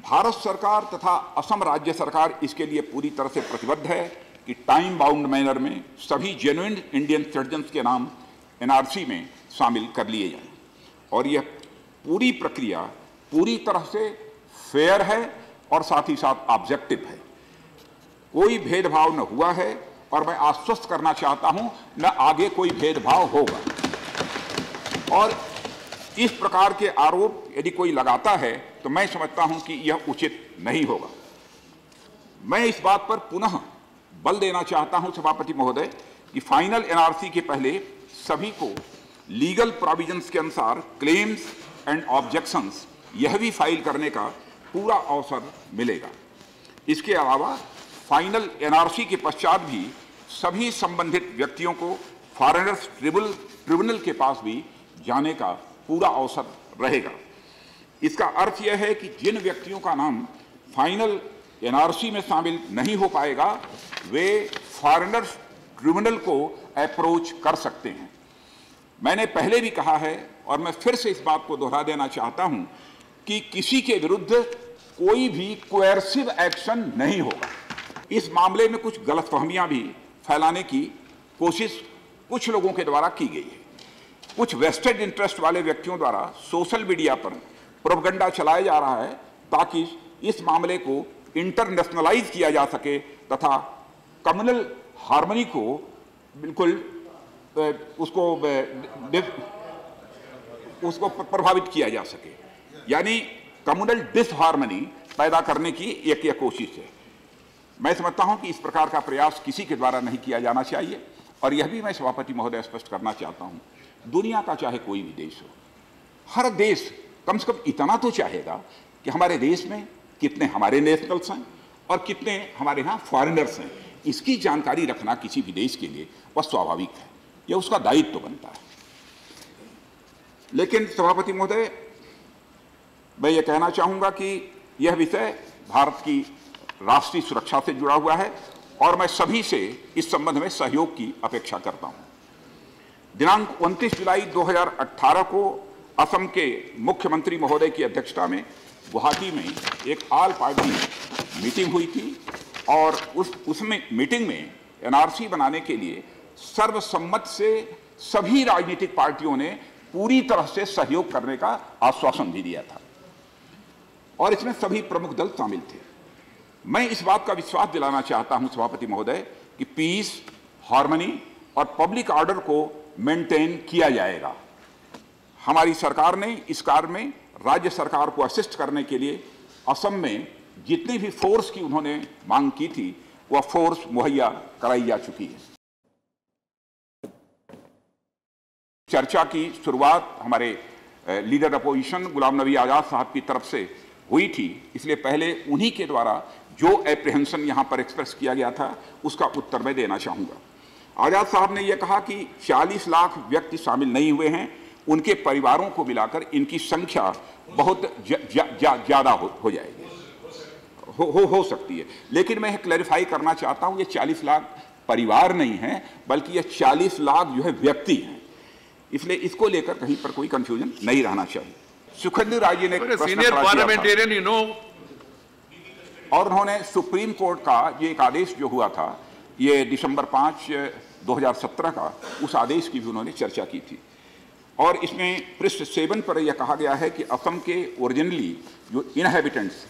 भारत सरकार तथा असम राज्य सरकार इसके लिए पूरी तरह से प्रतिबद्ध है कि टाइम बाउंड मैनर में सभी जेन्युइन इंडियन सिटीजन्स के नाम एनआरसी में शामिल कर लिए जाएं और यह पूरी प्रक्रिया पूरी तरह से फेयर है और साथ ही साथ ऑब्जेक्टिव है। कोई भेदभाव न हुआ है और मैं आश्वस्त करना चाहता हूं न आगे कोई भेदभाव होगा। और इस प्रकार के आरोप यदि कोई लगाता है तो मैं समझता हूं कि यह उचित नहीं होगा। मैं इस बात पर पुनः बल देना चाहता हूं सभापति महोदय कि फाइनल एनआरसी के पहले सभी को लीगल प्रोविजंस के अनुसार क्लेम्स एंड ऑब्जेक्शंस यह भी फाइल करने का पूरा अवसर मिलेगा। इसके अलावा फाइनल एनआरसी के पश्चात भी सभी संबंधित व्यक्तियों को फॉरेनर्स ट्रिब्यूनल के पास भी जाने का पूरा अवसर रहेगा। इसका अर्थ यह है कि जिन व्यक्तियों का नाम फाइनल एनआरसी में शामिल नहीं हो पाएगा वे फॉरेनर्स ट्रिब्यूनल को अप्रोच कर सकते हैं। मैंने पहले भी कहा है और मैं फिर से इस बात को दोहरा देना चाहता हूं कि किसी के विरुद्ध कोई भी कोएर्सिव एक्शन नहीं होगा। इस मामले में कुछ गलतफहमियां भी फैलाने की कोशिश कुछ लोगों के द्वारा की गई है। कुछ वेस्टेड इंटरेस्ट वाले व्यक्तियों द्वारा सोशल मीडिया पर प्रोपेगेंडा चलाया जा रहा है ताकि इस मामले को इंटरनेशनलाइज किया जा सके तथा कम्युनल हार्मनी को बिल्कुल उसको प्रभावित किया जा सके, यानी कम्युनल डिसहार्मनी पैदा करने की एक कोशिश है। मैं समझता हूं कि इस प्रकार का प्रयास किसी के द्वारा नहीं किया जाना चाहिए और यह भी मैं सभापति महोदय स्पष्ट करना चाहता हूं, दुनिया का चाहे कोई भी देश हो, हर देश कम से कम इतना तो चाहेगा कि हमारे देश में कितने हमारे नेशनल्स हैं और कितने हमारे यहाँ फॉरेनर्स हैं, इसकी जानकारी रखना किसी भी देश के लिए वह स्वाभाविक है, यह उसका दायित्व तो बनता है। लेकिन सभापति महोदय मैं ये कहना चाहूँगा कि यह विषय भारत की राष्ट्रीय सुरक्षा से जुड़ा हुआ है और मैं सभी से इस संबंध में सहयोग की अपेक्षा करता हूँ। दिनांक 29 जुलाई 2018 को असम के मुख्यमंत्री महोदय की अध्यक्षता में गुवाहाटी में एक ऑल पार्टी मीटिंग हुई थी और उसमें मीटिंग में एनआरसी बनाने के लिए सर्वसम्मत से सभी राजनीतिक पार्टियों ने पूरी तरह से सहयोग करने का आश्वासन भी दिया था और इसमें सभी प्रमुख दल शामिल थे। मैं इस बात का विश्वास दिलाना चाहता हूं सभापति महोदय कि पीस, हार्मनी और पब्लिक ऑर्डर को मेंटेन किया जाएगा। हमारी सरकार ने इस कार्य में राज्य सरकार को असिस्ट करने के लिए असम में जितनी भी फोर्स की उन्होंने मांग की थी वह फोर्स मुहैया कराई जा चुकी है। चर्चा की शुरुआत हमारे लीडर अपोजिशन गुलाम नबी आज़ाद साहब की तरफ से हुई थी, इसलिए पहले उन्हीं के द्वारा जो एप्रीहेंशन यहाँ पर एक्सप्रेस किया गया था उसका उत्तर मैं देना चाहूँगा। आज़ाद साहब ने यह कहा कि 40 लाख व्यक्ति शामिल नहीं हुए हैं, उनके परिवारों को मिलाकर इनकी संख्या बहुत ज़्यादा हो जाएगी, हो सकती है। लेकिन मैं क्लैरिफाई करना चाहता हूँ ये 40 लाख परिवार नहीं है बल्कि ये 40 लाख जो है व्यक्ति हैं, इसलिए इसको लेकर कहीं पर कोई कंफ्यूजन नहीं रहना चाहिए। सुखेंदु राय जी ने सीनियर पार्लियामेंटेरियन यू नो, और उन्होंने सुप्रीम कोर्ट का ये एक आदेश जो हुआ था ये दिसंबर 5, 2017 का, उस आदेश की भी उन्होंने चर्चा की थी और इसमें पृष्ठ 7 पर यह कहा गया है कि असम के ओरिजिनली जो इनहेबिटेंट्स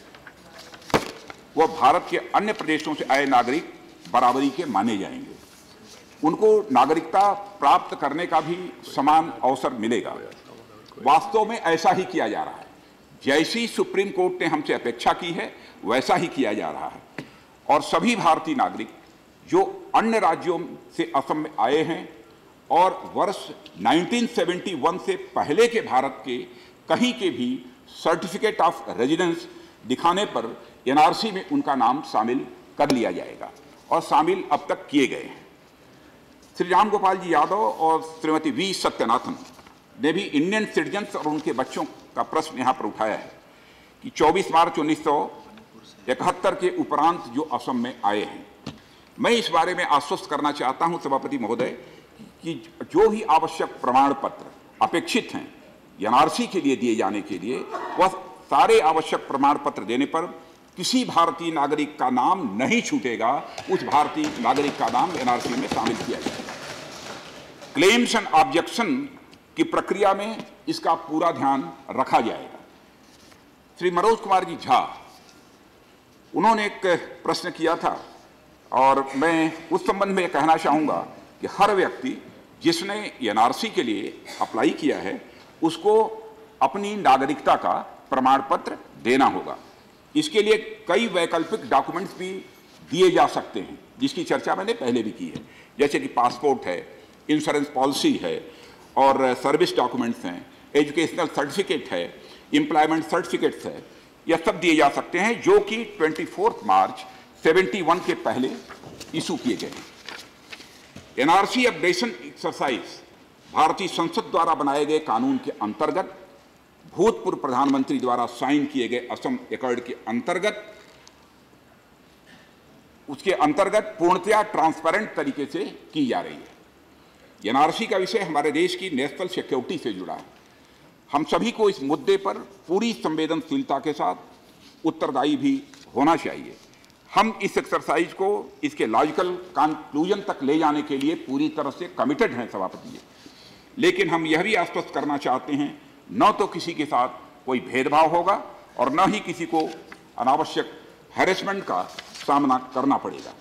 वह भारत के अन्य प्रदेशों से आए नागरिक बराबरी के माने जाएंगे, उनको नागरिकता प्राप्त करने का भी समान अवसर मिलेगा। वास्तव में ऐसा ही किया जा रहा है, जैसी सुप्रीम कोर्ट ने हमसे अपेक्षा की है वैसा ही किया जा रहा है और सभी भारतीय नागरिक जो अन्य राज्यों से असम में आए हैं और वर्ष 1971 से पहले के भारत के कहीं के भी सर्टिफिकेट ऑफ रेजिडेंस दिखाने पर एनआरसी में उनका नाम शामिल कर लिया जाएगा और शामिल अब तक किए गए हैं। श्री राम गोपाल जी यादव और श्रीमती वी सत्यनाथन ने भी इंडियन सिटीजन्स और उनके बच्चों का प्रश्न यहाँ पर उठाया है कि 24 मार्च 1971 के उपरांत जो असम में आए हैं। मैं इस बारे में आश्वस्त करना चाहता हूँ सभापति महोदय कि जो भी आवश्यक प्रमाण पत्र अपेक्षित हैं एनआरसी के लिए दिए जाने के लिए वह सारे आवश्यक प्रमाण पत्र देने पर किसी भारतीय नागरिक का नाम नहीं छूटेगा, उस भारतीय नागरिक का नाम एनआरसी में शामिल किया जाएगा। क्लेम्स एंड ऑब्जेक्शन की प्रक्रिया में इसका पूरा ध्यान रखा जाएगा। श्री मनोज कुमार जी झा, उन्होंने एक प्रश्न किया था और मैं उस संबंध में कहना चाहूँगा कि हर व्यक्ति जिसने एनआरसी के लिए अप्लाई किया है उसको अपनी नागरिकता का प्रमाण पत्र देना होगा। इसके लिए कई वैकल्पिक डॉक्यूमेंट्स भी दिए जा सकते हैं, जिसकी चर्चा मैंने पहले भी की है, जैसे कि पासपोर्ट है, इंश्योरेंस पॉलिसी है और सर्विस डॉक्यूमेंट्स हैं, एजुकेशनल सर्टिफिकेट है, एम्प्लॉयमेंट सर्टिफिकेट्स है। यह सब दिए जा सकते हैं जो कि 24 मार्च 71 के पहले इशू किए गए हैं। एनआरसी अपडेशन एक्सरसाइज भारतीय संसद द्वारा बनाए गए कानून के अंतर्गत, भूतपूर्व प्रधानमंत्री द्वारा साइन किए गए असम एकॉर्ड के अंतर्गत, उसके अंतर्गत पूर्णतया ट्रांसपेरेंट तरीके से की जा रही है। एनआरसी का विषय हमारे देश की नेशनल सिक्योरिटी से जुड़ा है। हम सभी को इस मुद्दे पर पूरी संवेदनशीलता के साथ उत्तरदायी भी होना चाहिए। हम इस एक्सरसाइज को इसके लॉजिकल कंक्लूजन तक ले जाने के लिए पूरी तरह से कमिटेड हैं सभापति जी, लेकिन हम यह भी आश्वस्त करना चाहते हैं न तो किसी के साथ कोई भेदभाव होगा और न ही किसी को अनावश्यक हैरेसमेंट का सामना करना पड़ेगा।